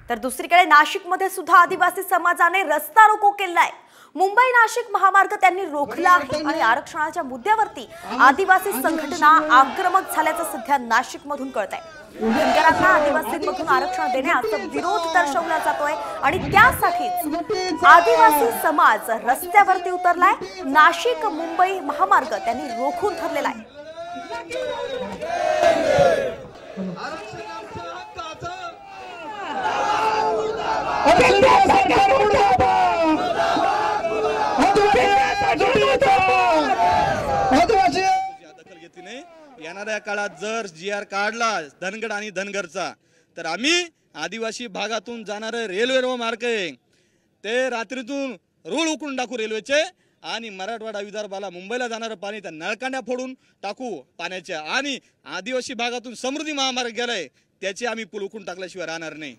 तर दुसरीकडे नाशिकमध्ये सुद्धा आदिवासी समाजाने रस्ता रोको केलाय। मुंबई नाशिक महामार्ग त्यांनी रोखला आहे आणि आरक्षणाच्या मुद्द्यावरती आदिवासी संघटना आक्रमक झाल्याचं सध्या नाशिकमधून कळतंय। धनगरांना आदिवासींमधून आरक्षण देण्यास विरोध दर्शवला जातोय आणि त्यासाठीच आदिवासी समाज रस्त्यावरती उतरलाय। नाशिक मुंबई महामार्ग त्यांनी रोखून धरलेला आहे। दखल घेतली नाही। येणाऱ्या काळात जर GR काढला धनगड आणि धनगरचा तर आम्ही आदिवासी भागातून जाणारे रेल्वे मार्ग आहे ते रात्रीतून रूळ उकळून टाकू रेल्वेचे आणि मराठवाडा विदर्भाला मुंबईला जाणारं पाणी त्या नळकांड्या फोडून टाकू पाण्याच्या आणि आदिवासी भागातून समृद्धी महामार्ग गेलाय त्याचे आम्ही पूल उकळून टाकल्याशिवाय राहणार नाही।